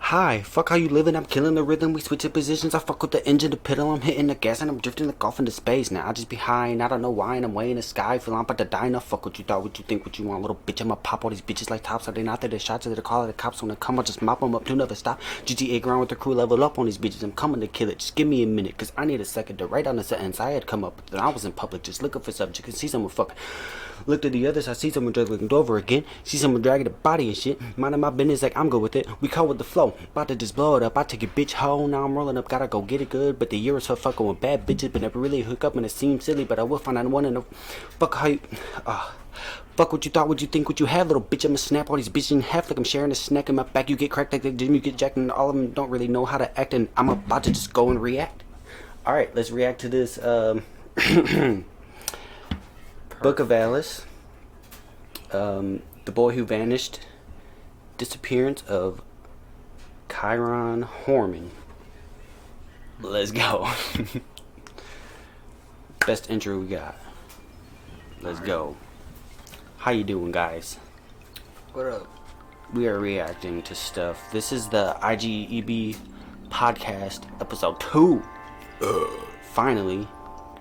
Hi, fuck how you living, I'm killing the rhythm, we switching positions, I fuck with the engine, the pedal, I'm hitting the gas, and I'm drifting like off into space. Now I just be high, and I don't know why, and I'm way in the sky, feel I'm about to die, now fuck what you thought, what you think, what you want, little bitch, I'ma pop all these bitches like tops, are they not there, the shots, are they call the cops, when they come, I'll just mop them up, to never stop, GTA ground with the crew, level up on these bitches, I'm coming to kill it, just give me a minute, cause I need a second to write down the sentence, I had come up, but then I was in public, just looking for subject, and see someone fucking. Look to the others, I see someone just looking over again. See someone dragging the body and shit. Minding my business like I'm good with it. We call with the flow. About to just blow it up. I take your bitch home. Now I'm rolling up. Gotta go get it good. But the year is for fucking with bad bitches. But never really hook up and it seems silly. But I will find out one in the. Fuck how you. Fuck what you thought, what you think, what you have, little bitch. I'ma snap all these bitches in half like I'm sharing a snack in my back. You get cracked like the gym, you get jacked, and all of them don't really know how to act. And I'm about to just go and react. Alright, let's react to this Book of Valis. The Boy Who Vanished. Disappearance of Chiron Horman. Let's go. Best intro we got. Let's go. How you doing, guys? What up? We are reacting to stuff. This is the I.G.E.B podcast, episode 2. Finally,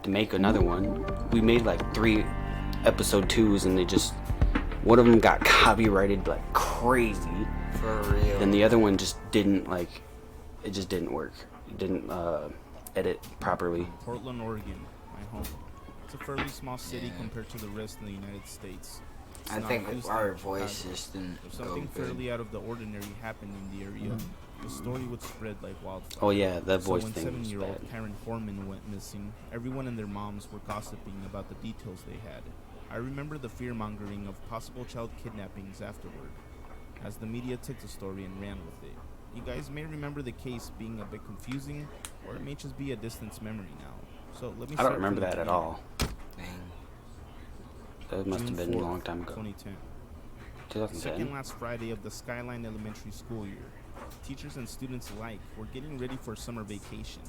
to make another one. We made like 3 episode 2s and they just, one of them got copyrighted like crazy. For real. Then the other one just didn't, like, it just didn't work. It didn't edit properly. Portland, Oregon, my home. It's a fairly small city compared to the rest of the United States. It's I not think Houston our or voices Chicago. didn't If go something good. fairly out of the ordinary happened in the area, the story would spread like wildfire. Oh yeah, that voice so when thing was 7-year-old bad. Karen Horman went missing, everyone and their moms were gossiping about the details they had. I remember the fear-mongering of possible child kidnappings afterward, as the media took the story and ran with it. You guys may remember the case being a bit confusing, or it may just be a distant memory now. So let me I don't start from remember the that at beginning. all. Dang. That must have June been a 4th, long time ago. 2010. 2010. Second last Friday of the Skyline Elementary school year. Teachers and students alike were getting ready for summer vacation,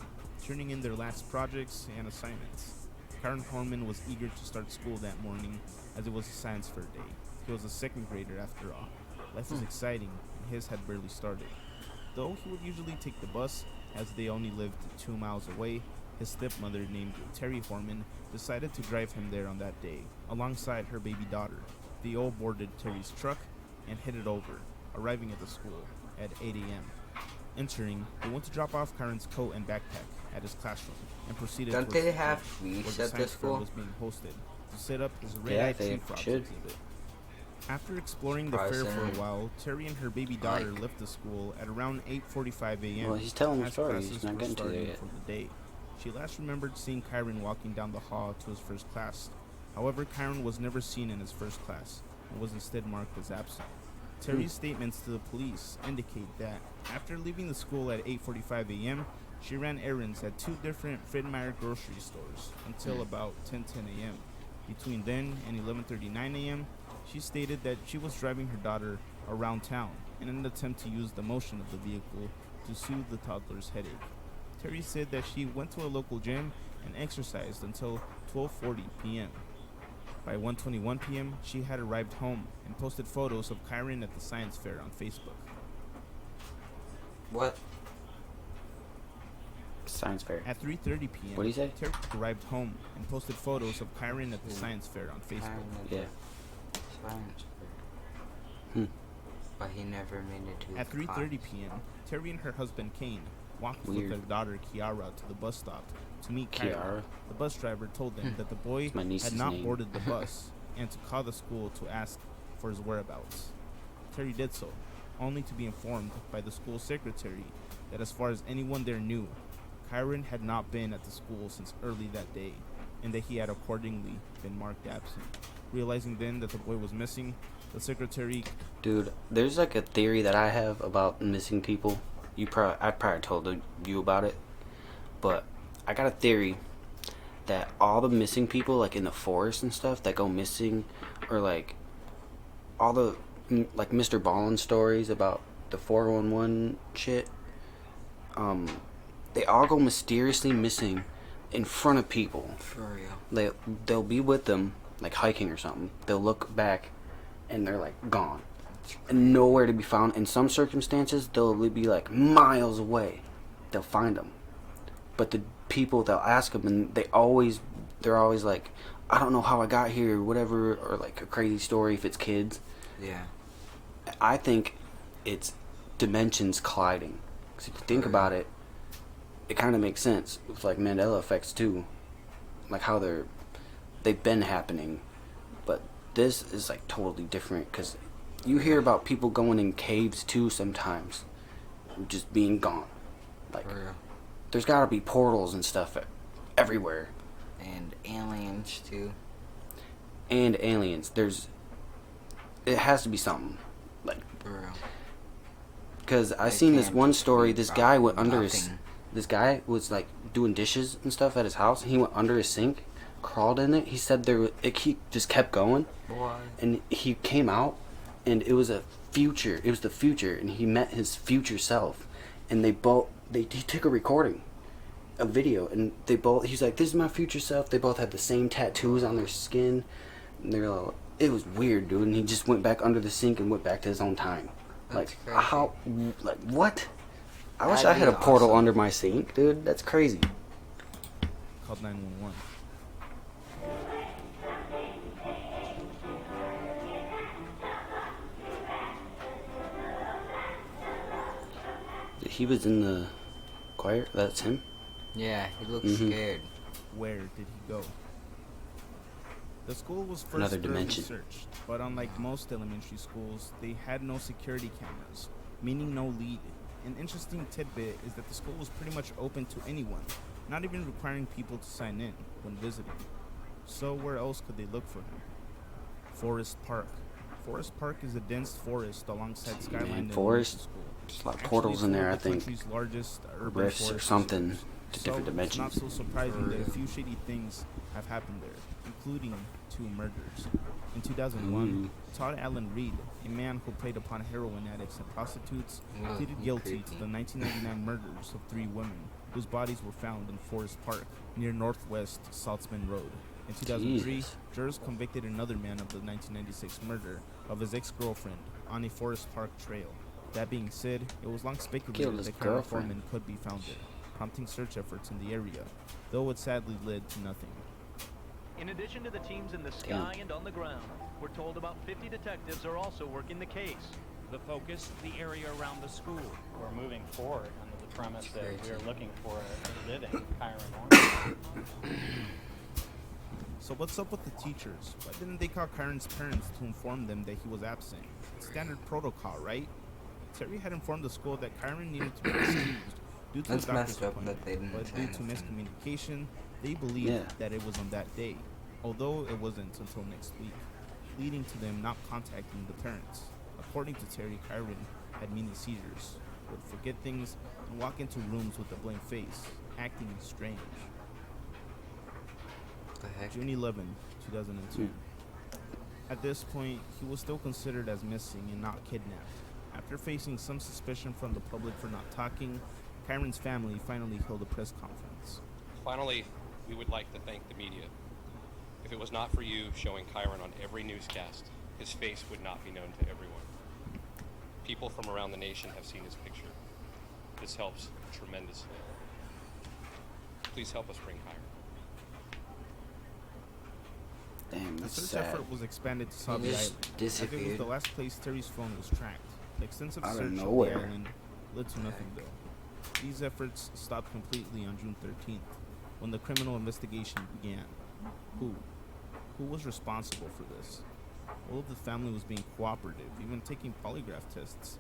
turning in their last projects and assignments. Karen Horman was eager to start school that morning as it was a science fair day. He was a second grader after all. Life was exciting and his had barely started. Though he would usually take the bus, as they only lived 2 miles away, his stepmother named Terry Horman decided to drive him there on that day, alongside her baby daughter. They all boarded Terry's truck and headed over, arriving at the school at 8 a.m. Entering, they went to drop off Karen's coat and backpack at his classroom and proceeded Don't towards they the have gym, where feasts the at the science fair school? was being hosted, to set up his red Yeah, eye they tree frogs should. exhibit. After exploring the Price fair for a center. while, Terry and her baby daughter Like- left the school at around 8:45 a.m. Well, he's telling the as story, classes he's not were getting to there starting yet. for the day. She last remembered seeing Kyron walking down the hall to his first class. However, Kyron was never seen in his first class and was instead marked as absent. Terry's statements to the police indicate that after leaving the school at 8:45 a.m., she ran errands at 2 different Fred Meyer grocery stores until about 10:10 a.m. Between then and 11:39 a.m., she stated that she was driving her daughter around town in an attempt to use the motion of the vehicle to soothe the toddler's headache. Terry said that she went to a local gym and exercised until 12:40 p.m. By 1:21 p.m., she had arrived home and posted photos of Kyron at the science fair on Facebook. What? Science fair. At 3:30 p.m., What'd he say? Terry arrived home and posted photos of Kyron at the science fair on Facebook. Yeah. Science fair. Hmm. But he never made it to At the 3:30 p.m., Terry and her husband Kane walked Weird. with their daughter Kiara to the bus stop to meet Kyron. Kiara? The bus driver told them that the boy It's my niece's had not name. boarded the bus and to call the school to ask for his whereabouts. Terry did so, only to be informed by the school secretary that as far as anyone there knew, Kyron had not been at the school since early that day, and that he had accordingly been marked absent. Realizing then that the boy was missing, the secretary Dude, there's like a theory that I have about missing people. I probably told you about it, but I got a theory that all the missing people, like in the forest and stuff, that go missing, or like all the like Mr. Ballin stories about the 411 shit, they all go mysteriously missing in front of people. For real. They'll be with them, like hiking or something, they'll look back and they're like gone and nowhere to be found. In some circumstances, they'll be like miles away. They'll find them, but the people, they'll ask them, and they're always like, I don't know how I got here, or whatever, or like a crazy story if it's kids. Yeah. I think it's dimensions colliding. Because if you think about it, it kind of makes sense with like Mandela effects too, like how they've been happening, but this is like totally different. Because you hear about people going in caves too sometimes, just being gone. Like, For real. there's got to be portals and stuff everywhere. And aliens too. And aliens. It has to be something. Like, For real. because I They seen this can't one just story. be This about guy went under his. nothing. This guy was like doing dishes and stuff at his house. And he went under his sink, crawled in it. He said he just kept going, Boy. and he came out, and it was a future. It was the future, and he met his future self, and he took a recording, a video, and he's like, this is my future self. They both had the same tattoos on their skin, and they're like, it was weird, dude. And he just went back under the sink and went back to his own time. That's Like, crazy. how, like, what? I wish That'd I had a be portal awesome. under my sink, dude. That's crazy. Called 911. He was in the choir. That's him. Yeah, he looks Mhm. scared. Where did he go? The school was first Another thoroughly dimension. searched, but unlike most elementary schools, they had no security cameras, meaning no lead. An interesting tidbit is that the school was pretty much open to anyone, not even requiring people to sign in when visiting. So where else could they look for him? Forest Park. Forest Park is a dense forest alongside Skyline Elementary forest. School. There's a lot of Actually, portals in it's one there, I of the think. country's largest urban Rifts or forest something reserves. to So different it's not dimensions. so surprising that a real. few shady things have happened there, including 2 murders. In 2001, Todd Allen Reed, a man who preyed upon heroin addicts and prostitutes, Ugh, pleaded guilty to creepy. the 1999 murders of 3 women whose bodies were found in Forest Park near Northwest Saltzman Road. In 2003, Jesus. jurors convicted another man of the 1996 murder of his ex-girlfriend on a Forest Park trail. That being said, it was long Killed speculated his that Karen girlfriend. Foreman could be found there, prompting search efforts in the area, though it sadly led to nothing. In addition to the teams in the Damn. sky and on the ground, we're told about 50 detectives are also working the case. The focus, the area around the school. We're moving forward under the premise that we are Crazy. looking for a living Kyron Orange. So what's up with the teachers? Why didn't they call Kyron's parents to inform them that he was absent? It's standard protocol, right? Terry had informed the school that Kyron needed to be excused due to That's a doctor's messed up appointment, that they didn't but say due to anything. miscommunication, they believed Yeah. that it was on that day, although it wasn't until next week, leading to them not contacting the parents. According to Terry, Kyron had mini seizures, would forget things, and walk into rooms with a blank face, acting strange. The heck? June 11, 2002. At this point, he was still considered as missing and not kidnapped. After facing some suspicion from the public for not talking, Kyron's family finally held a press conference. Finally, we would like to thank the media. If it was not for you showing Kyron on every newscast, his face would not be known to everyone. People from around the nation have seen his picture. This helps tremendously. Please help us bring Kyron. Damn, The that's search sad. effort was expanded to Sabi just Island, as it was disappeared. the last place Terry's phone was tracked. The extensive Out of search of the nowhere. island led to nothing though. These efforts stopped completely on June 13th, when the criminal investigation began. Who? Who was responsible for this? All of the family was being cooperative, even taking polygraph tests.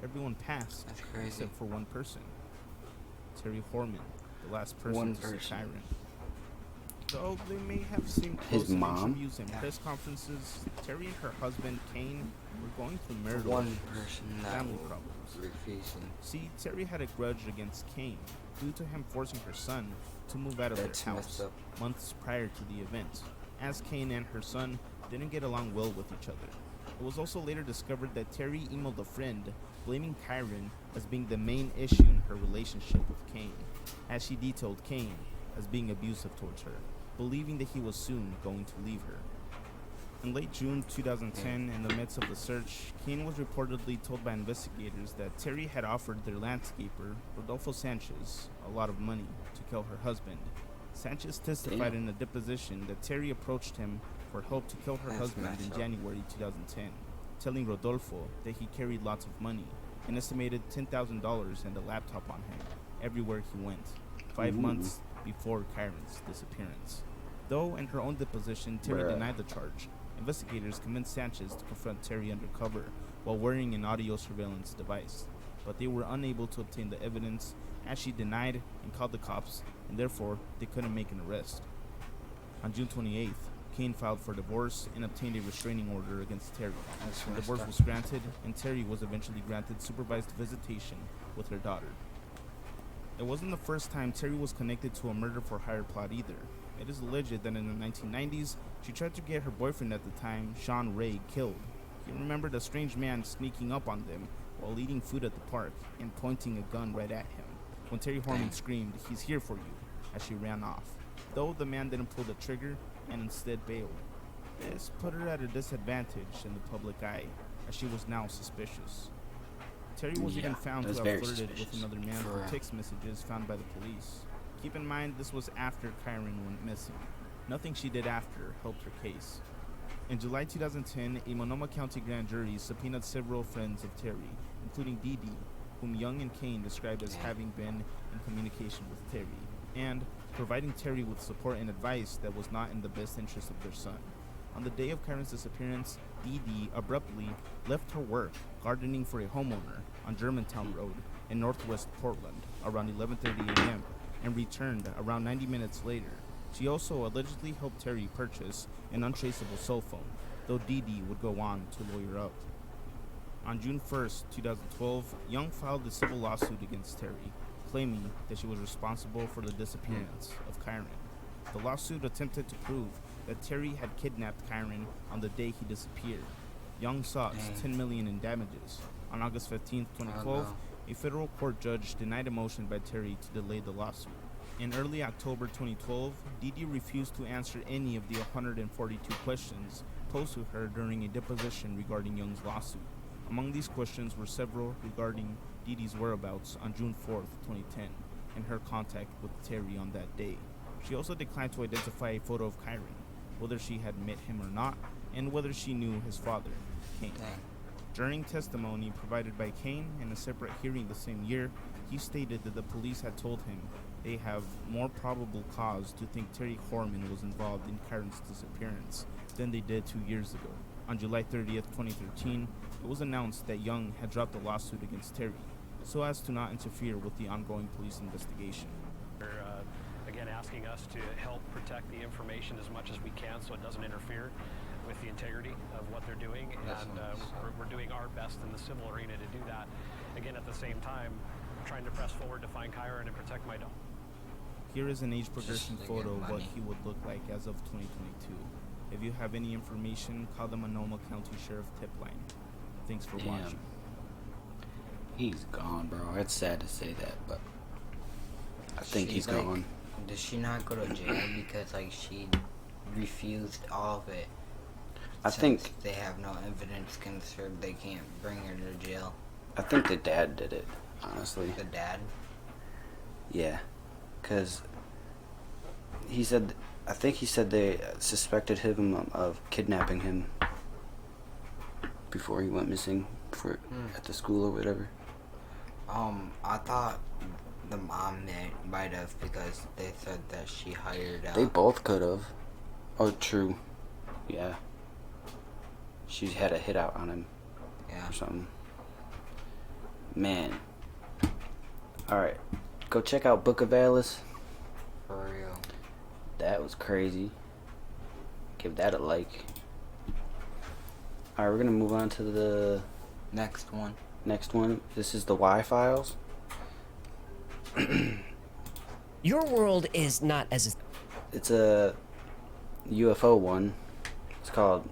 Everyone passed, That's crazy. except for one person. Terry Horman, the last person One to see person. Kyron. Though they may have seemed His close in mom? interviews and Yeah. press conferences, Terry and her husband, Kane, were going through For marital one issues, person that family will problems. refusing. See, Terry had a grudge against Kane due to him forcing her son to move out of That's their messed house up. months prior to the event, as Kane and her son didn't get along well with each other. It was also later discovered that Terry emailed a friend blaming Kyron as being the main issue in her relationship with Kane, as she detailed Kane as being abusive towards her, believing that he was soon going to leave her. In late June 2010, in the midst of the search, Kane was reportedly told by investigators that Terry had offered their landscaper, Rodolfo Sanchez, a lot of money to kill her husband. Sanchez testified in a deposition that Terry approached him for help to kill her husband in January 2010, telling Rodolfo that he carried lots of money, an estimated $10,000 and a laptop on him, everywhere he went, 5 months before Kyron's disappearance. Though in her own deposition, Terry denied the charge, investigators convinced Sanchez to confront Terry undercover while wearing an audio surveillance device, but they were unable to obtain the evidence as she denied and called the cops, and therefore they couldn't make an arrest. On June 28th, Kane filed for divorce and obtained a restraining order against Terry. The divorce was granted, and Terry was eventually granted supervised visitation with her daughter. It wasn't the first time Terry was connected to a murder-for-hire plot either. It is alleged that in the 1990s, she tried to get her boyfriend at the time, Sean Ray, killed. He remembered a strange man sneaking up on them while eating food at the park and pointing a gun right at him. When Terry Horman screamed, "He's here for you," as she ran off, though the man didn't pull the trigger and instead bailed. This put her at a disadvantage in the public eye, as she was now suspicious. Terry was even found to have flirted with another man through text messages found by the police. Keep in mind, this was after Kyron went missing. Nothing she did after helped her case. In July 2010, a Monoma County grand jury subpoenaed several friends of Terry, including Dee Dee, whom Young and Kane described as having been in communication with Terry, and providing Terry with support and advice that was not in the best interest of their son. On the day of Kyron's disappearance, Dee Dee abruptly left her work gardening for a homeowner on Germantown Road in northwest Portland around 11:30 a.m. and returned around 90 minutes later. She also allegedly helped Terry purchase an untraceable cell phone, though Dee Dee would go on to lawyer up. On June 1st, 2012, Young filed a civil lawsuit against Terry, claiming that she was responsible for the disappearance of Kyron. The lawsuit attempted to prove that Terry had kidnapped Kyron on the day he disappeared. Young sought $10 million in damages. On August 15, 2012, a federal court judge denied a motion by Terry to delay the lawsuit. In early October 2012, Dee Dee refused to answer any of the 142 questions posed to her during a deposition regarding Young's lawsuit. Among these questions were several regarding Dee Dee's whereabouts on June 4th, 2010, and her contact with Terry on that day. She also declined to identify a photo of Kyron, whether she had met him or not, and whether she knew his father, Kane. During testimony provided by Kane in a separate hearing the same year, he stated that the police had told him they have more probable cause to think Terry Horman was involved in Kyron's disappearance than they did 2 years ago. On July 30th, 2013, it was announced that Young had dropped the lawsuit against Terry, so as to not interfere with the ongoing police investigation. They're, again, asking us to help protect the information as much as we can so it doesn't interfere with the integrity of what they're doing, and we're doing our best in the civil arena to do that. Again, at the same time, trying to press forward to find Kyron and protect my dog. Here is an age progression photo of what he would look like as of 2022. If you have any information, call the Monoma County Sheriff tip line. Thanks for watching. He's gone, bro. It's sad to say that, but I think he's gone. Does she not go to jail because she refused all of it? I think they have no evidence concerned, they can't bring her to jail. I think the dad did it, honestly. The dad? Yeah, because I think he said they suspected him of kidnapping him before he went missing at the school or whatever. I thought the mom might have, because they said that she hired out. They both could have. Oh, true. Yeah. She had a hit out on him. Yeah. Or something. Man. Alright. Go check out Book of Valis. For real. That was crazy. Give that a like. Alright, we're gonna move on to the next one. This is the Y-Files. Your world is not as... It's a UFO one. It's called,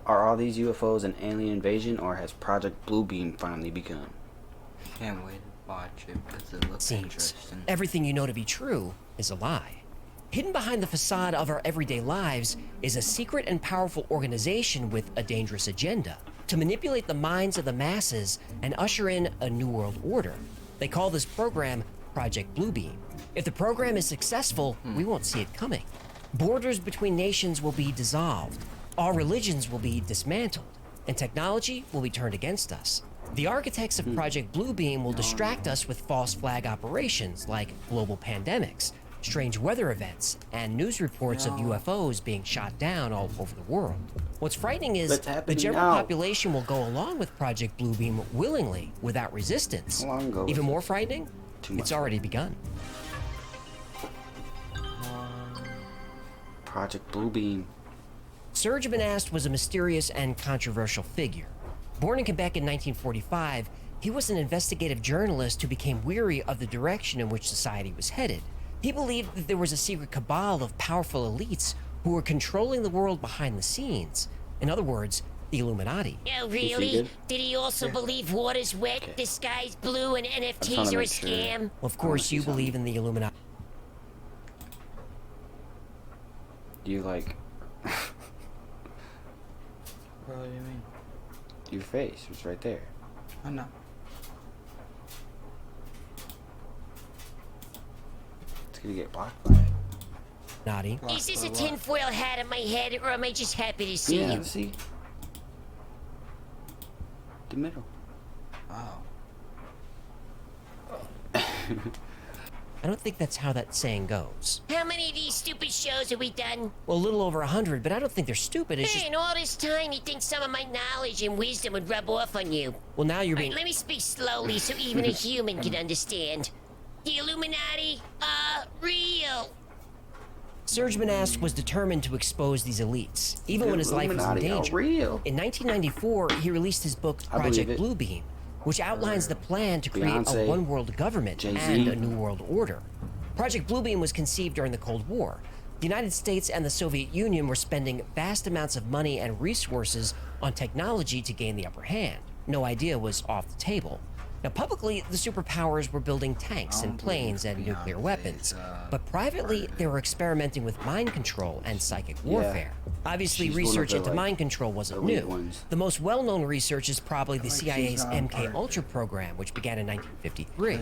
Are All These UFOs an Alien Invasion, or has Project Bluebeam finally begun? Can't wait to watch it because it looks Seems interesting. everything you know to be true is a lie. Hidden behind the facade of our everyday lives is a secret and powerful organization with a dangerous agenda to manipulate the minds of the masses and usher in a new world order. They call this program Project Bluebeam. If the program is successful, we won't see it coming. Borders between nations will be dissolved, all religions will be dismantled, and technology will be turned against us. The architects of Project Bluebeam will distract us with false flag operations like global pandemics, strange weather events, and news reports of UFOs being shot down all over the world. What's frightening is the general population will go along with Project Bluebeam willingly, without resistance. Even more frightening, it's already begun. Project Bluebeam. Serge Monast was a mysterious and controversial figure. Born in Quebec in 1945, he was an investigative journalist who became weary of the direction in which society was headed. He believed that there was a secret cabal of powerful elites who were controlling the world behind the scenes. In other words, the Illuminati. Oh, really? Did he also believe water's wet, the sky's blue, and NFTs are a scam? Well, of course, you believe in the Illuminati. You like... What do you mean? Your face was right there. I know. It's gonna get blocked by it. Naughty. Is this a tinfoil hat on my head, or am I just happy to see you? See? The middle. Oh. I don't think that's how that saying goes. How many of these stupid shows have we done? Well, a little over 100, but I don't think they're stupid. It's Hey, just... in all this time, you'd think some of my knowledge and wisdom would rub off on you. Well, now you're being... Let me speak slowly so even a human can understand. The Illuminati are real. Serge Monast was determined to expose these elites, even when his life was in danger. In 1994, he released his book Project Bluebeam, which outlines the plan to create a one-world government and a new world order. Project Bluebeam was conceived during the Cold War. The United States and the Soviet Union were spending vast amounts of money and resources on technology to gain the upper hand. No idea was off the table. Now, publicly, the superpowers were building tanks and planes and nuclear weapons, but privately, they were experimenting with mind control and psychic warfare. Obviously, research into mind control wasn't new. The most well-known research is probably the CIA's MK-Ultra program, which began in 1953.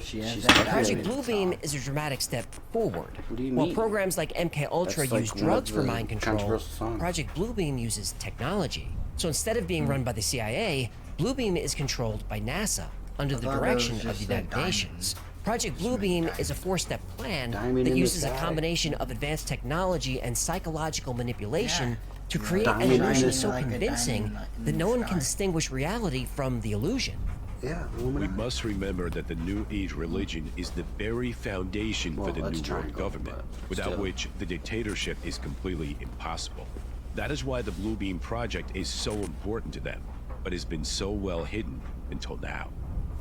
Project Bluebeam is a dramatic step forward. While programs like MK-Ultra use drugs for mind control, Project Bluebeam uses technology. So instead of being run by the CIA, Bluebeam is controlled by NASA, under the direction of the United Nations. Project Bluebeam is a four-step plan that uses a combination of advanced technology and psychological manipulation to create an illusion so convincing that no one can distinguish reality from the illusion. We must remember that the New Age religion is the very foundation for the New World government, without which the dictatorship is completely impossible. That is why the Bluebeam project is so important to them, but has been so well hidden until now.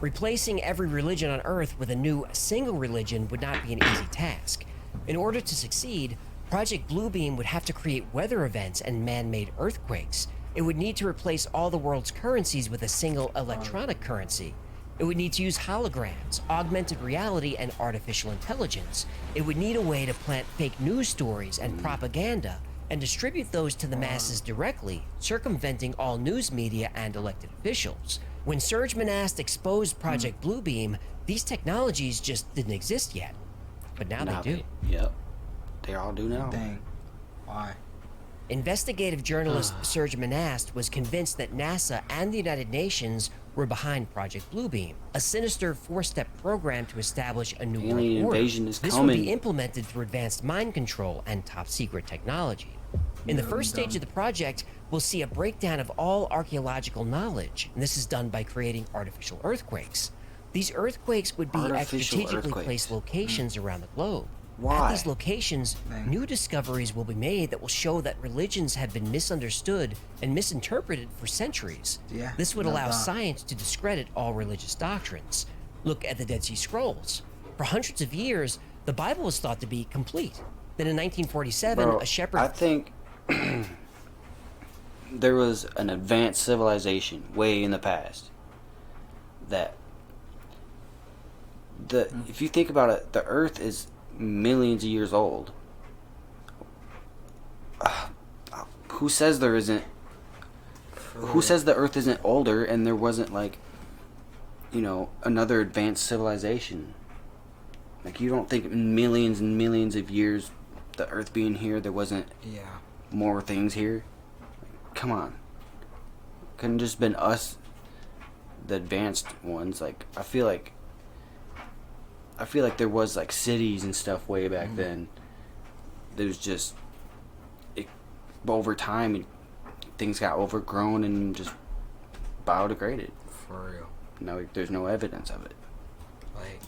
Replacing every religion on Earth with a new single religion would not be an easy task. In order to succeed, Project Bluebeam would have to create weather events and man-made earthquakes. It would need to replace all the world's currencies with a single electronic currency. It would need to use holograms, augmented reality, and artificial intelligence. It would need a way to plant fake news stories and propaganda and distribute those to the masses directly, circumventing all news media and elected officials. When Serge Monast exposed Project Bluebeam, these technologies just didn't exist yet. But now they do. Yep. They all do now. Dang. Why? Investigative journalist Serge Monast was convinced that NASA and the United Nations were behind Project Bluebeam, a sinister four-step program to establish a new world order. This would be implemented through advanced mind control and top-secret technology. In the first stage of the project, we'll see a breakdown of all archaeological knowledge, and this is done by creating artificial earthquakes. These earthquakes would be at strategically placed locations around the globe. At these locations, new discoveries will be made that will show that religions have been misunderstood and misinterpreted for centuries. This would allow science to discredit all religious doctrines. Look at the Dead Sea Scrolls. For hundreds of years, the Bible was thought to be complete. Then in 1947, a shepherd... I think there was an advanced civilization way in the past that if you think about it, the earth is millions of years old, who says there isn't? Who says the Earth isn't older and there wasn't like, you know, another advanced civilization? Like, you don't think in millions and millions of years, the Earth being here, there wasn't more things here? Like, come on. Couldn't just been us, the advanced ones. Like, I feel like there was like cities and stuff way back then. There's just over time things got overgrown and just biodegraded. For real. No, there's no evidence of it. Like,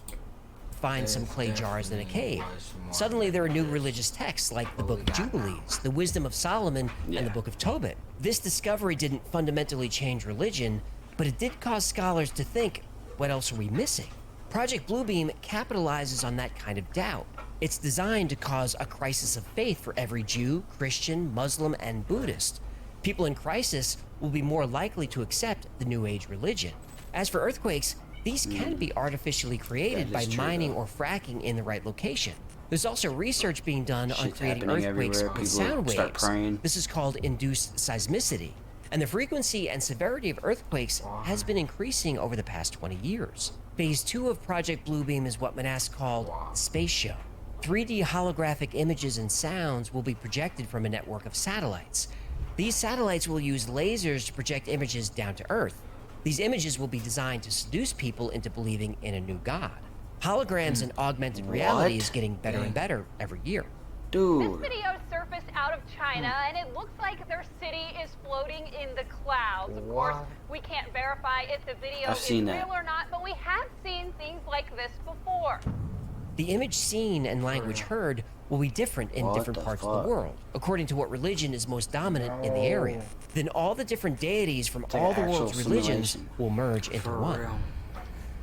find some clay jars in a cave. Suddenly there are new religious texts like the Book of Jubilees, the Wisdom of Solomon, and the Book of Tobit. This discovery didn't fundamentally change religion, but it did cause scholars to think, what else are we missing? Project Bluebeam capitalizes on that kind of doubt. It's designed to cause a crisis of faith for every Jew, Christian, Muslim, and Buddhist. People in crisis will be more likely to accept the New Age religion. As for earthquakes, these can be artificially created by mining or fracking in the right location. There's also research being done on creating earthquakes with sound waves. This is called induced seismicity. And the frequency and severity of earthquakes has been increasing over the past 20 years. Phase 2 of Project Bluebeam is what Manass called the Space Show. 3D holographic images and sounds will be projected from a network of satellites. These satellites will use lasers to project images down to Earth. These images will be designed to seduce people into believing in a new god. Holograms and augmented reality is getting better and better every year. Dude. This video surfaced out of China, and it looks like their city is floating in the clouds. Of course, we can't verify if the video is real or not, but we have seen things like this before. The image seen and language heard will be different in different parts of the world, according to what religion is most dominant in the area. Then all the different deities from all the world's religions will merge into one.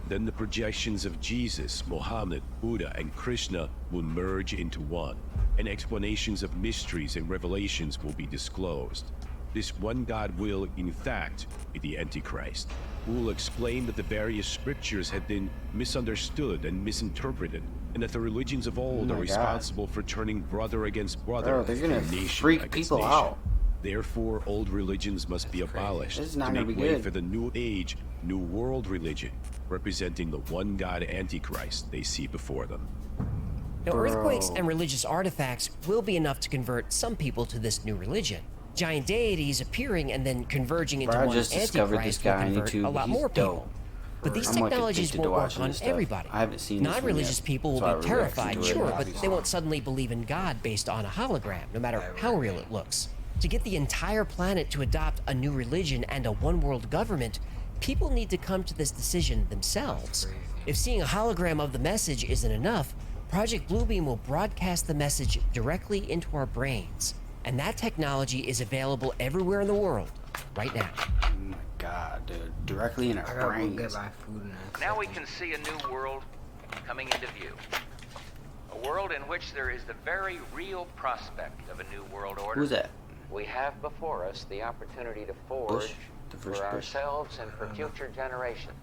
Then the projections of Jesus, Mohammed, Buddha, and Krishna will merge into one, and explanations of mysteries and revelations will be disclosed. This one God will, in fact, be the Antichrist, who will explain that the various scriptures had been misunderstood and misinterpreted, and that the religions of old are responsible for turning brother against brother, they're gonna nation freak against people nation. out. Therefore, old religions must be abolished This is not to gonna make be way good. for the new age, new world religion, representing the one God Antichrist they see before them. Now, earthquakes and religious artifacts will be enough to convert some people to this new religion. Giant deities appearing and then converging into one Antichrist will convert a lot more people. But these technologies won't work on everybody. I haven't seen Non-religious people will be terrified, sure, but they won't suddenly believe in God based on a hologram, no matter how real it looks. To get the entire planet to adopt a new religion and a one-world government, people need to come to this decision themselves. If seeing a hologram of the message isn't enough, Project Bluebeam will broadcast the message directly into our brains. And that technology is available everywhere in the world, right now. Oh my god, dude. Directly in our brains. Now we can see a new world coming into view. A world in which there is the very real prospect of a new world order. Who's that? We have before us the opportunity to forge for ourselves and for future generations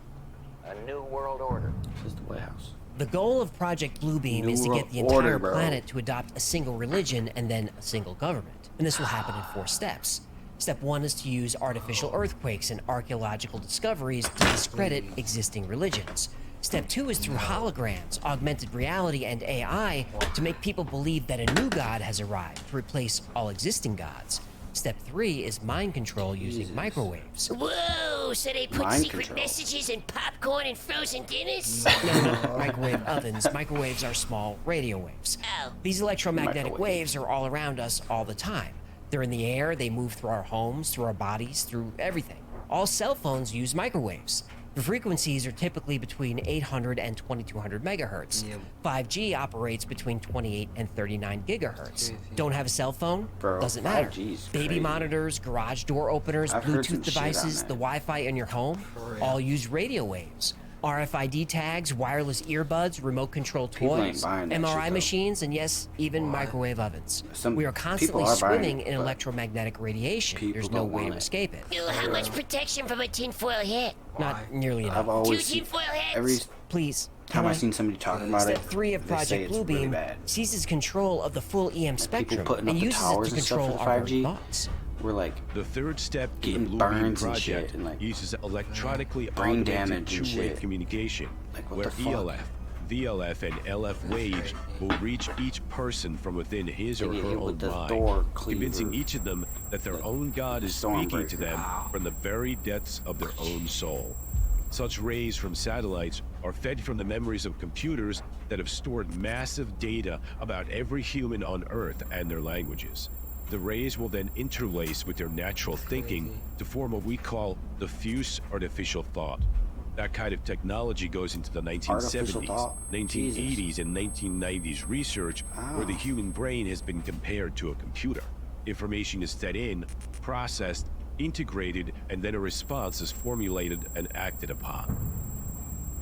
a new world order. This is the White House. The goal of Project Bluebeam is to get the entire planet to adopt a single religion and then a single government. And this will happen in 4 steps. Step 1 is to use artificial earthquakes and archaeological discoveries to discredit existing religions. Step 2 is through holograms, augmented reality, and AI to make people believe that a new god has arrived to replace all existing gods. Step 3 is mind control using microwaves. Whoa, so they put secret messages in popcorn and frozen dinners? No, microwave ovens. Microwaves are small radio waves. Oh. These electromagnetic waves are all around us all the time. They're in the air, they move through our homes, through our bodies, through everything. All cell phones use microwaves. The frequencies are typically between 800 and 2200 megahertz. 5G operates between 28 and 39 gigahertz. Don't have a cell phone? Doesn't matter. Baby monitors, garage door openers, Bluetooth devices, the Wi-Fi in your home, all use radio waves. RFID tags, wireless earbuds, remote-controlled toys, MRI machines, and yes, even microwave ovens. We are constantly swimming in electromagnetic radiation. There's no way to escape it. How much protection from a tinfoil hat? Not nearly enough. I've always seen, Please. Time I've seen somebody talking about it. Step 3 of Project Bluebeam seizes control of the full EM spectrum and uses it to control our very thoughts. we're like the third step in getting the Bluebeam burns and project shit and like uses electronically brain augmented damage and two-way shit. communication, Like, what where the fuck? ELF, VLF, and LF waves will reach each person from within his or They get her hit own with the mind, Thor cleaver. convincing each of them that their own God is speaking to them from the very depths of their own soul. Such rays from satellites are fed from the memories of computers that have stored massive data about every human on Earth and their languages. The rays will then interlace with their natural thinking to form what we call diffuse artificial thought. That kind of technology goes into the 1970s, 1980s, and 1990s research where the human brain has been compared to a computer. Information is fed in, processed, integrated, and then a response is formulated and acted upon.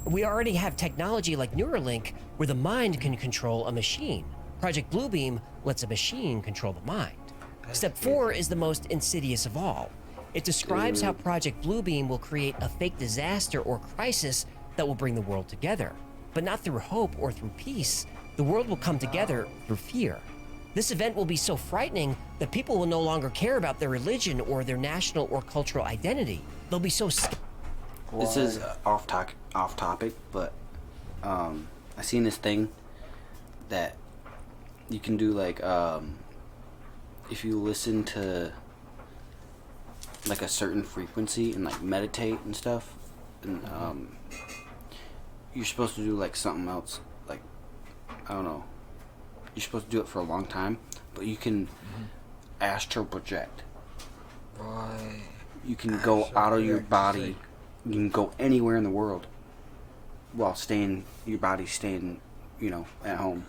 We already have technology like Neuralink, where the mind can control a machine. Project Bluebeam lets a machine control the mind. Step 4 is the most insidious of all. It describes how Project Bluebeam will create a fake disaster or crisis that will bring the world together. But not through hope or through peace. The world will come together through fear. This event will be so frightening that people will no longer care about their religion or their national or cultural identity. They'll be so scared. This is off topic, but I seen this thing that you can do like if you listen to like a certain frequency and like meditate and stuff, and you're supposed to do like something else, like I don't know, you're supposed to do it for a long time, but you can astral project. Right. You can go out of your body. You can go anywhere in the world while your body's staying, you know, at home.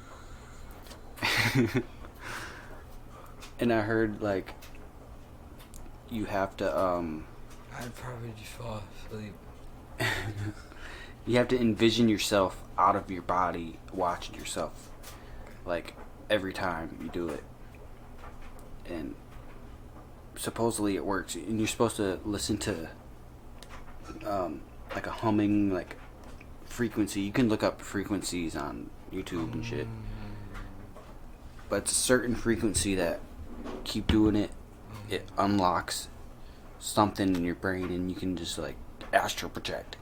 And I heard like you have to I'd probably just fall asleep. you have to envision yourself out of your body watching yourself, like every time you do it. And supposedly it works, and you're supposed to listen to like a humming like frequency. You can look up frequencies on YouTube and shit, but it's a certain frequency that keep doing it, it unlocks something in your brain and you can just like astral project.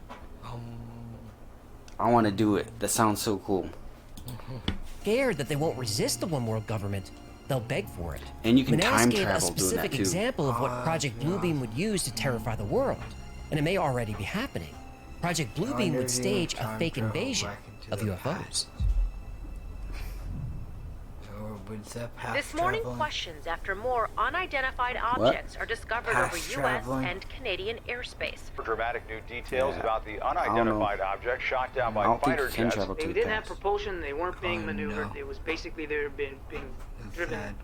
I want to do it. That sounds so cool. Scared that they won't resist the one world government, they'll beg for it. And you can time gave travel a specific doing that too. example of what Project Bluebeam would use to terrify the world, and it may already be happening. Project Bluebeam would stage a fake invasion of UFOs. This morning, questions after more unidentified objects are discovered over U.S. and Canadian airspace. Dramatic new details about the unidentified object shot down by fighter jets. They didn't have propulsion. They weren't being maneuvered. It was basically they were being driven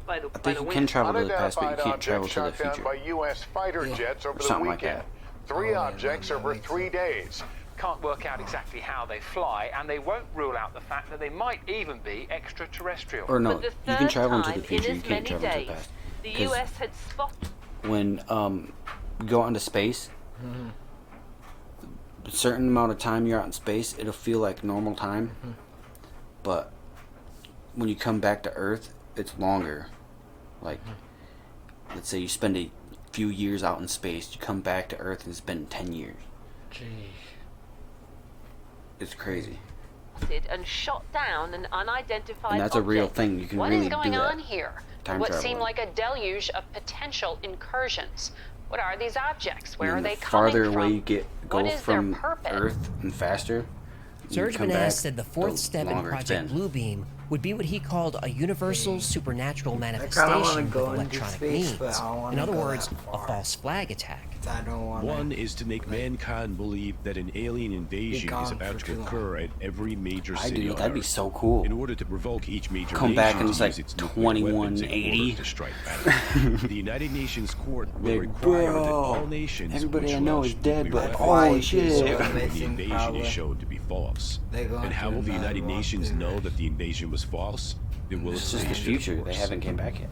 by the I think you can travel to the past, but you can't travel to the shot down future. by U.S. fighter jets over Or something the like weekend. that. 3 objects over 3 days. Can't work out exactly how they fly, and they won't rule out the fact that they might even be extraterrestrial. Or no, For the you can third travel into the time future. in You as can't many travel to the days, past. the 'Cause U.S. had spotted. when you go out into space, a certain amount of time you're out in space, it'll feel like normal time. But when you come back to Earth, it's longer. Like, let's say you spend a few years out in space, you come back to Earth and it's been 10 years. Jeez. It's crazy. And shot down an unidentified And that's a real object. thing. You can What really is going do that. on here? Time What travel. seemed like a deluge of potential incursions. What are these objects? Where are And they the coming farther from? away you go What is their from purpose? Earth and faster, you Serge come Manaz back, said the fourth step in longer it's Project been. Bluebeam would be what he called a universal supernatural wanna manifestation with go into electronic space, means. but I don't wanna In other go words, that a far. false flag attack. I don't want One is to make mankind believe that an alien invasion gone is about for to too long. occur at every major I city do. on That'd be Earth. so cool. In order to provoke each major Come nation back and to it's like use its nuclear weapons in 2180. order to strike back. The United Nations Court will Big require that bro. all nations Everybody which I know launch is dead, nuclear but weapons holy shit. when the invasion Probably. is shown to be false. They're going And how to will the another United world Nations theory. know that the invasion was false? They will It's just the stage it, of future. They course. haven't came back yet.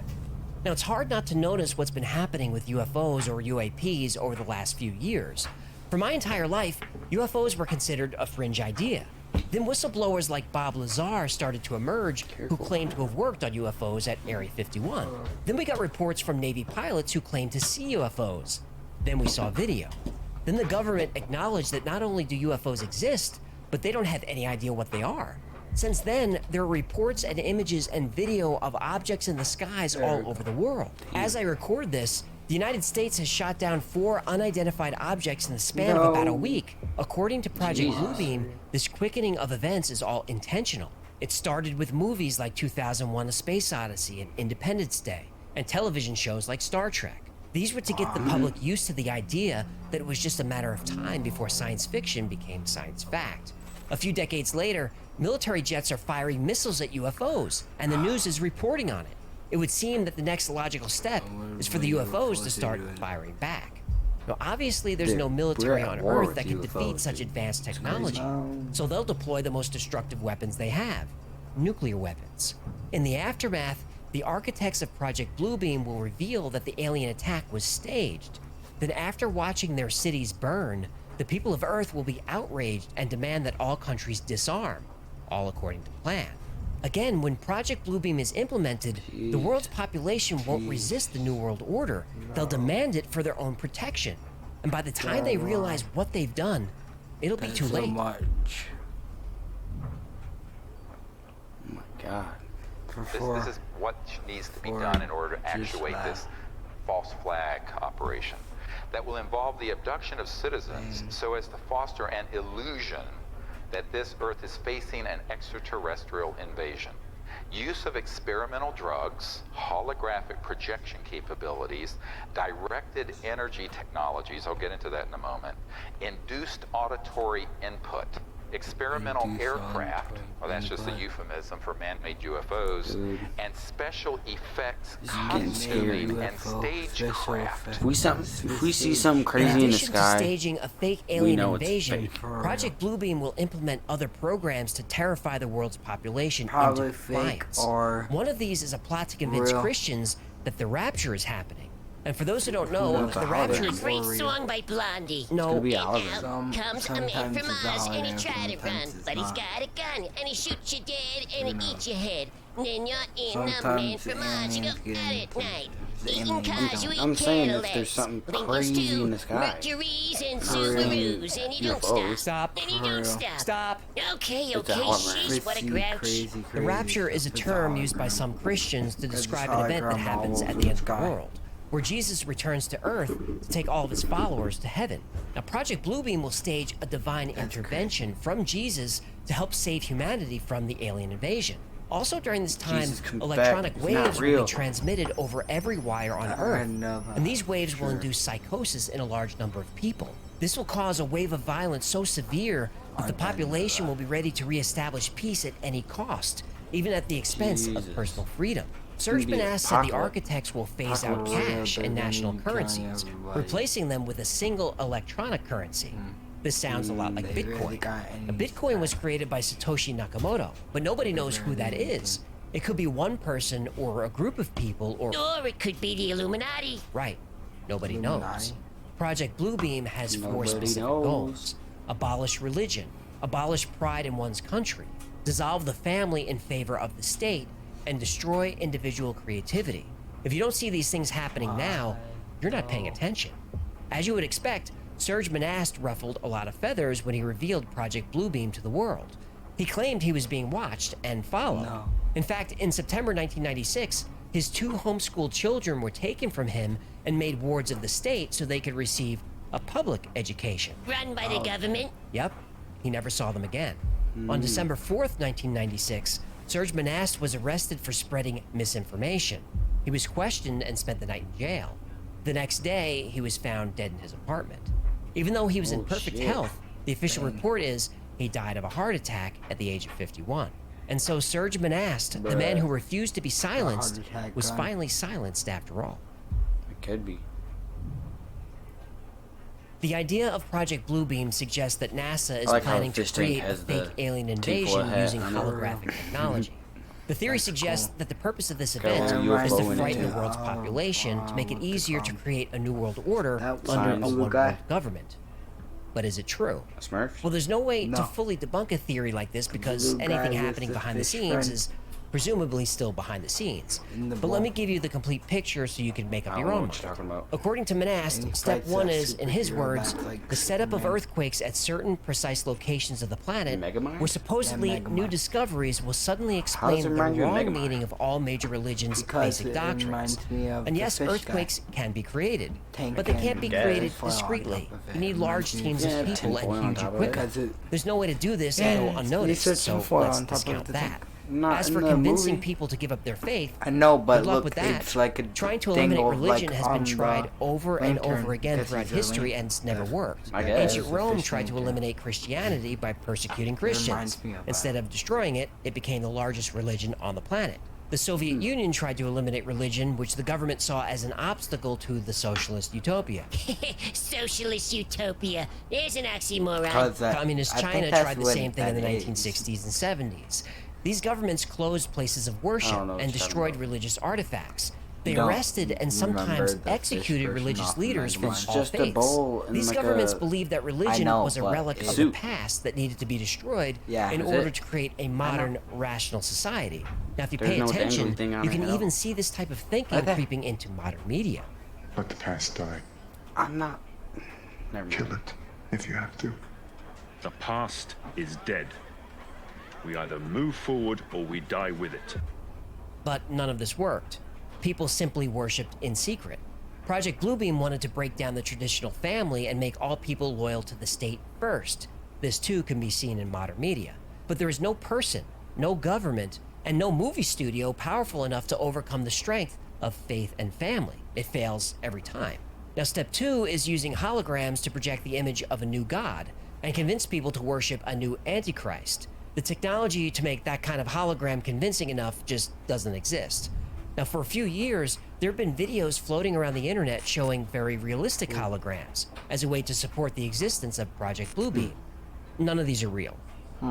Now, it's hard not to notice what's been happening with UFOs or UAPs over the last few years. For my entire life, UFOs were considered a fringe idea. Then whistleblowers like Bob Lazar started to emerge who claimed to have worked on UFOs at Area 51. Then we got reports from Navy pilots who claimed to see UFOs. Then we saw video. Then the government acknowledged that not only do UFOs exist, but they don't have any idea what they are. Since then, there are reports and images and video of objects in the skies all over the world. As I record this, the United States has shot down 4 unidentified objects in the span of about a week. According to Project Bluebeam, this quickening of events is all intentional. It started with movies like 2001: A Space Odyssey and Independence Day, and television shows like Star Trek. These were to get the public used to the idea that it was just a matter of time before science fiction became science fact. A few decades later, military jets are firing missiles at UFOs, and the news is reporting on it. It would seem that the next logical step is for the UFOs to start firing back. Now, obviously, there's no military on Earth that can defeat such advanced technology, so they'll deploy the most destructive weapons they have, nuclear weapons. In the aftermath, the architects of Project Bluebeam will reveal that the alien attack was staged. Then after watching their cities burn, the people of Earth will be outraged and demand that all countries disarm, all according to plan. Again, when Project Bluebeam is implemented, the world's population won't resist the New World Order. They'll demand it for their own protection. And by the time they realize what they've done, it'll be too late. Oh my God. This is what needs to be done in order to actuate this false flag operation that will involve the abduction of citizens so as to foster an illusion that this Earth is facing an extraterrestrial invasion. Use of experimental drugs, holographic projection capabilities, directed energy technologies, I'll get into that in a moment, induced auditory input, experimental aircraft, well that's just a euphemism for man-made UFOs, and special effects costuming and stagecraft. If we see something crazy in the sky, to staging a fake alien invasion, Project Bluebeam will implement other programs to terrify the world's population into defiance. One of these is a plot to convince Christians that the rapture is happening. And for those who don't know, the rapture is a great song by Blondie. No, comes a man from Oz and he tried to run, but he's got a gun and he shoots you dead and he eats your head. And then you're in the man from Oz. You go out at night. I'm saying if there's something crazy in the sky, Mercuries and Subaru's, and you don't stop. And you don't stop. Okay, sheesh, what a grouch. The rapture is a term used by some Christians to describe an event that happens at the end of the world, where Jesus returns to Earth to take all of his followers to heaven. Now, Project Bluebeam will stage a divine intervention from Jesus to help save humanity from the alien invasion. Also during this time, electronic waves will be transmitted over every wire on Earth, and these waves will induce psychosis in a large number of people. This will cause a wave of violence so severe that the population will be ready to reestablish peace at any cost, even at the expense of personal freedom. Serge Benas said the architects will phase out cash and national currencies, replacing them with a single electronic currency. This sounds a lot like Bitcoin. Bitcoin was created by Satoshi Nakamoto, but nobody knows who that is. It could be one person or a group of people or it could be the Illuminati. Right. Nobody knows. Project Bluebeam has 4 specific goals. Abolish religion, abolish pride in one's country, dissolve the family in favor of the state, and destroy individual creativity. If you don't see these things happening now, you're not paying attention. As you would expect, Serge Benas ruffled a lot of feathers when he revealed Project Bluebeam to the world. He claimed he was being watched and followed. In fact, in September 1996, his 2 homeschooled children were taken from him and made wards of the state so they could receive a public education. Run by the government? Yep. He never saw them again. On December 4th, 1996, Serge Benas was arrested for spreading misinformation. He was questioned and spent the night in jail. The next day, he was found dead in his apartment. Even though he was in perfect health, the official report is he died of a heart attack at the age of 51. And so Serge Benas, the man who refused to be silenced, was finally silenced after all. It could be. The idea of Project Bluebeam suggests that NASA is planning to create a fake alien invasion using holographic technology. The theory suggests that the purpose of this event is to frighten the world's population to make it easier to create a new world order under a one-world government. But is it true? Smurfs? Well, there's no way to fully debunk a theory like this because anything happening behind the scenes is presumably still behind the scenes. But let me give you the complete picture so you can make up your own mind. According to Manast, step 1 is, in his words, the setup of earthquakes at certain precise locations of the planet where supposedly new discoveries will suddenly explain the wrong meaning of all major religions' basic doctrines. And yes, earthquakes can be created, but they can't be created discreetly. You need large teams of people and huge equipment. There's no way to do this and go unnoticed, so let's discount that. As for convincing people to give up their faith, I know, but good luck look, with that. it's like a Trying to thing eliminate of, religion like, has been on tried the over and over lantern, again because throughout he's a history and it's never worked. I guess. Ancient Rome tried to eliminate Christianity by persecuting Christians. reminds me of Instead of destroying it, it became the largest religion on the planet. The Soviet Union tried to eliminate religion, which the government saw as an obstacle to the socialist utopia. Socialist utopia. There's an oxymoron. Communist China tried the same thing in the 1960s and 70s. These governments closed places of worship and destroyed religious artifacts. They arrested and sometimes executed religious leaders from all faiths. These governments believed that religion was a relic of the past that needed to be destroyed in order to create a modern, rational society. Now, if you pay attention, you can even see this type of thinking creeping into modern media. Let the past die. I'm not... Never mind. Kill it, if you have to. The past is dead. We either move forward or we die with it. But none of this worked. People simply worshipped in secret. Project Bluebeam wanted to break down the traditional family and make all people loyal to the state first. This too can be seen in modern media. But there is no person, no government, and no movie studio powerful enough to overcome the strength of faith and family. It fails every time. Now, step 2 is using holograms to project the image of a new god and convince people to worship a new antichrist. The technology to make that kind of hologram convincing enough just doesn't exist. Now, for a few years, there have been videos floating around the internet showing very realistic holograms as a way to support the existence of Project Bluebeam. None of these are real.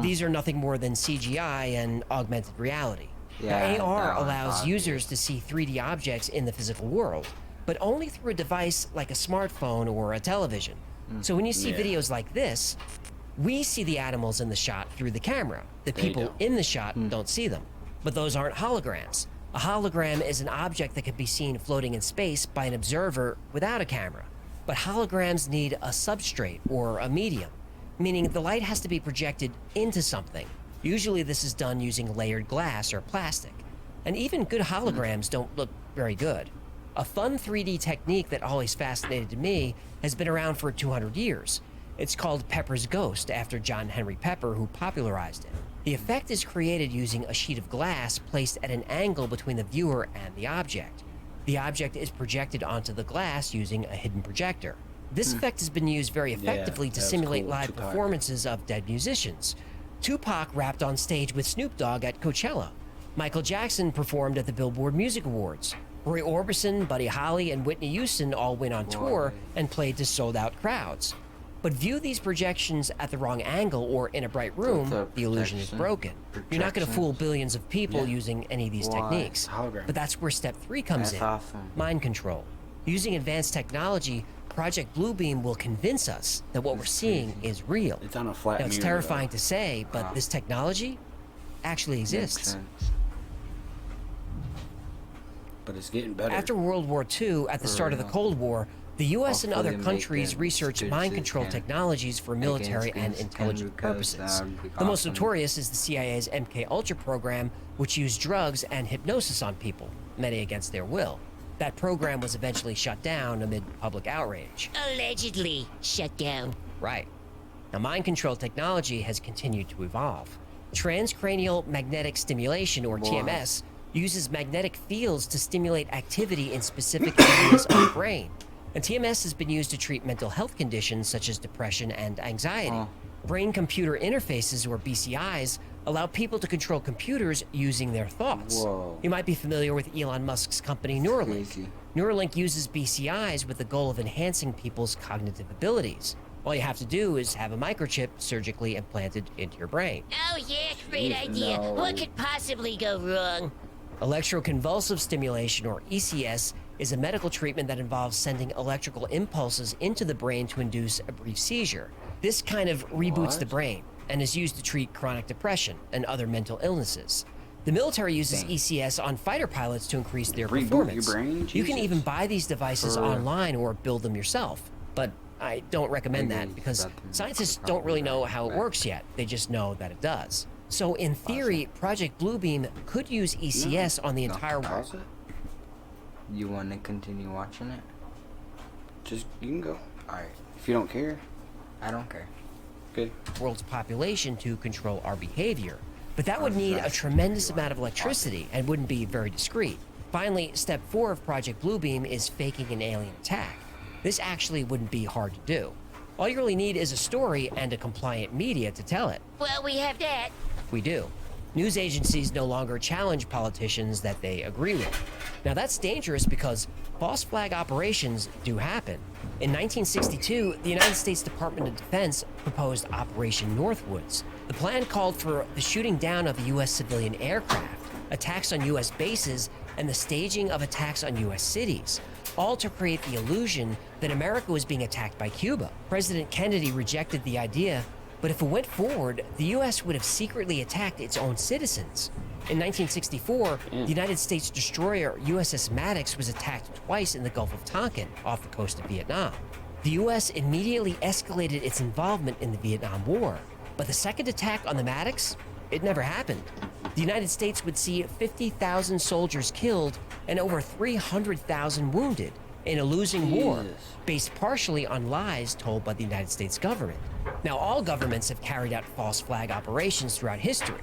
These are nothing more than CGI and augmented reality. Now, AR allows users to see 3D objects in the physical world, but only through a device like a smartphone or a television. So when you see videos like this, we see the animals in the shot through the camera. The people in the shot don't see them. But those aren't holograms. A hologram is an object that can be seen floating in space by an observer without a camera. But holograms need a substrate or a medium, meaning the light has to be projected into something. Usually this is done using layered glass or plastic. And even good holograms don't look very good. A fun 3D technique that always fascinated me has been around for 200 years. It's called Pepper's Ghost, after John Henry Pepper, who popularized it. The effect is created using a sheet of glass placed at an angle between the viewer and the object. The object is projected onto the glass using a hidden projector. This effect has been used very effectively to simulate live performances of dead musicians. Tupac rapped on stage with Snoop Dogg at Coachella. Michael Jackson performed at the Billboard Music Awards. Roy Orbison, Buddy Holly, and Whitney Houston all went on tour and played to sold-out crowds. But view these projections at the wrong angle or in a bright room, the illusion is broken. You're not going to fool billions of people using any of these techniques. But that's where step 3 comes in. Mind control. Using advanced technology, Project Bluebeam will convince us that what we're seeing is real. It's on a flat Now, it's terrifying to say, but this technology actually exists. But it's getting better. After World War II, at the start of the Cold War, the U.S. and other countries researched mind control technologies for military and intelligence purposes. The most notorious is the CIA's MK-Ultra program, which used drugs and hypnosis on people, many against their will. That program was eventually shut down amid public outrage. Allegedly shut down. Right. Now, mind control technology has continued to evolve. Transcranial magnetic stimulation, or TMS, uses magnetic fields to stimulate activity in specific areas of the brain. And TMS has been used to treat mental health conditions such as depression and anxiety. Brain-computer interfaces, or BCIs, allow people to control computers using their thoughts. You might be familiar with Elon Musk's company Neuralink. Neuralink uses BCIs with the goal of enhancing people's cognitive abilities. All you have to do is have a microchip surgically implanted into your brain. Oh yeah, great idea. What could possibly go wrong? Electroconvulsive stimulation, or ECS, is a medical treatment that involves sending electrical impulses into the brain to induce a brief seizure. This kind of reboots the brain and is used to treat chronic depression and other mental illnesses. The military uses ECS on fighter pilots to increase their performance. You can even buy these devices online or build them yourself, but I don't recommend that because scientists don't really know how it works yet. They just know that it does. So in theory, Project Bluebeam could use ECS on the entire world. You want to continue watching it? Just, you can go. Alright. If you don't care. I don't care. Good. World's population to control our behavior. But that would need a tremendous amount of electricity and wouldn't be very discreet. Finally, step 4 of Project Bluebeam is faking an alien attack. This actually wouldn't be hard to do. All you really need is a story and a compliant media to tell it. Well, we have that. We do. News agencies no longer challenge politicians that they agree with. Now that's dangerous because false flag operations do happen. In 1962, the United States Department of Defense proposed Operation Northwoods. The plan called for the shooting down of U.S. civilian aircraft, attacks on U.S. bases, and the staging of attacks on U.S. cities, all to create the illusion that America was being attacked by Cuba. President Kennedy rejected the idea, but if it went forward, the U.S. would have secretly attacked its own citizens. In 1964, the United States destroyer USS Maddox was attacked twice in the Gulf of Tonkin, off the coast of Vietnam. The U.S. immediately escalated its involvement in the Vietnam War, but the second attack on the Maddox, it never happened. The United States would see 50,000 soldiers killed and over 300,000 wounded in a losing war, based partially on lies told by the United States government. Now, all governments have carried out false flag operations throughout history.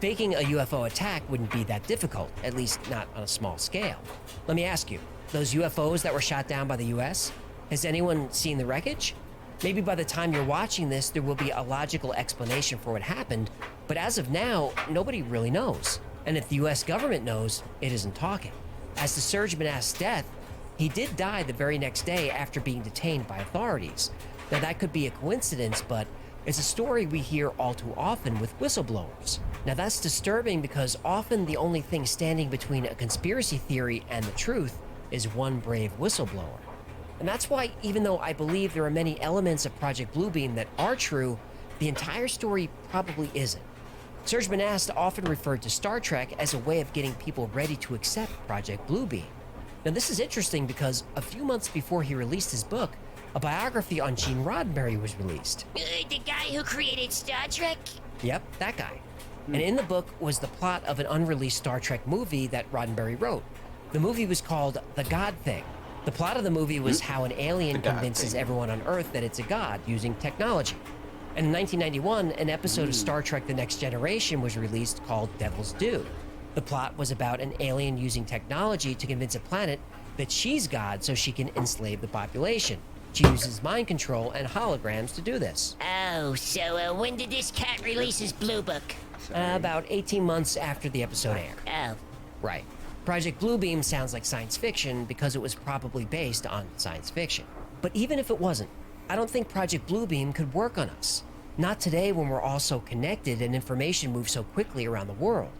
Faking a UFO attack wouldn't be that difficult, at least not on a small scale. Let me ask you, those UFOs that were shot down by the US, has anyone seen the wreckage? Maybe by the time you're watching this, there will be a logical explanation for what happened, but as of now, nobody really knows. And if the US government knows, it isn't talking. As to Serge Manass's death, he did die the very next day after being detained by authorities. Now that could be a coincidence, but it's a story we hear all too often with whistleblowers. Now that's disturbing because often the only thing standing between a conspiracy theory and the truth is one brave whistleblower. And that's why, even though I believe there are many elements of Project Bluebeam that are true, the entire story probably isn't. Serge Manass often referred to Star Trek as a way of getting people ready to accept Project Bluebeam. Now this is interesting because a few months before he released his book, a biography on Gene Roddenberry was released. The guy who created Star Trek? Yep, that guy. And in the book was the plot of an unreleased Star Trek movie that Roddenberry wrote. The movie was called The God Thing. The plot of the movie was how an alien convinces everyone on Earth that it's a god using technology. And in 1991, an episode of Star Trek The Next Generation was released called Devil's Due. The plot was about an alien using technology to convince a planet that she's God so she can enslave the population. She uses mind control and holograms to do this. Oh, so when did this cat release his blue book? About 18 months after the episode aired. Oh. Right. Project Bluebeam sounds like science fiction because it was probably based on science fiction. But even if it wasn't, I don't think Project Bluebeam could work on us. Not today when we're all so connected and information moves so quickly around the world.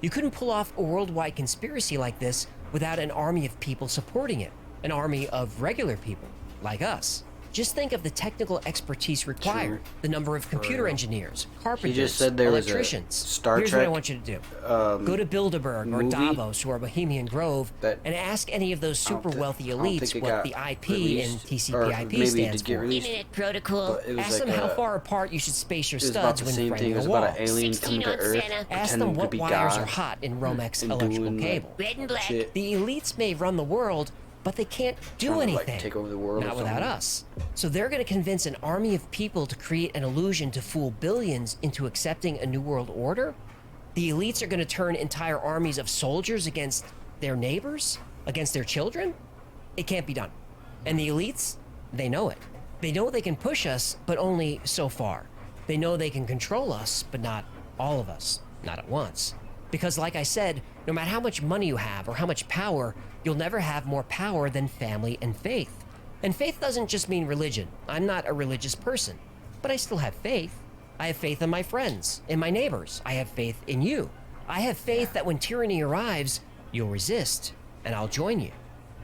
You couldn't pull off a worldwide conspiracy like this without an army of people supporting it. An army of regular people, like us. Just think of the technical expertise required, the number of computer engineers, carpenters, he just said there electricians. Was a Star Here's Trek, what I want you to do. Go to Bilderberg or Davos or Bohemian Grove and ask any of those super wealthy elites what the IP and TCP/IP stands for. Internet protocol. Ask them how far apart you should space your studs when framing a wall. Ask them what wires are hot in Romex electrical cable. Red and black. The elites may run the world, but they can't do anything. Like, take over the world not without us. So they're going to convince an army of people to create an illusion to fool billions into accepting a new world order? The elites are going to turn entire armies of soldiers against their neighbors? Against their children? It can't be done. And the elites, they know it. They know they can push us, but only so far. They know they can control us, but not all of us. Not at once. Because like I said, no matter how much money you have or how much power, you'll never have more power than family and faith. And faith doesn't just mean religion. I'm not a religious person, but I still have faith. I have faith in my friends, in my neighbors. I have faith in you. I have faith that when tyranny arrives, you'll resist, and I'll join you.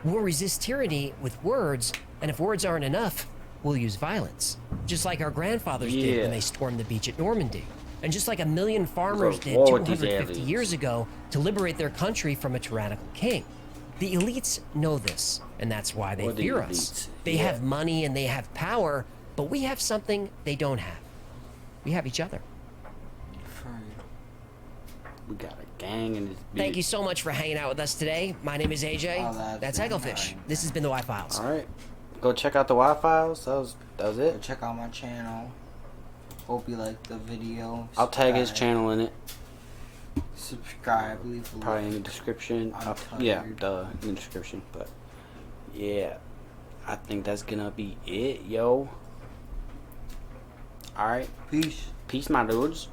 We'll resist tyranny with words, and if words aren't enough, we'll use violence. Just like our grandfathers did when they stormed the beach at Normandy. And just like a million farmers did 250 years ago to liberate their country from a tyrannical king. The elites know this, and that's why they fear us. They have money and they have power, but we have something they don't have. We have each other. We got a gang in this bitch. Thank you so much for hanging out with us today. My name is AJ. That's Egglefish. This has been the Y-Files. Alright. Go check out the Y-Files. That was it. Go check out my channel. Hope you liked the video. I'll tag his channel in it. Subscribe. Leave a probably in the description. Yeah, duh, in the description. But yeah, I think that's gonna be it, yo. Alright. Peace. Peace, my dudes.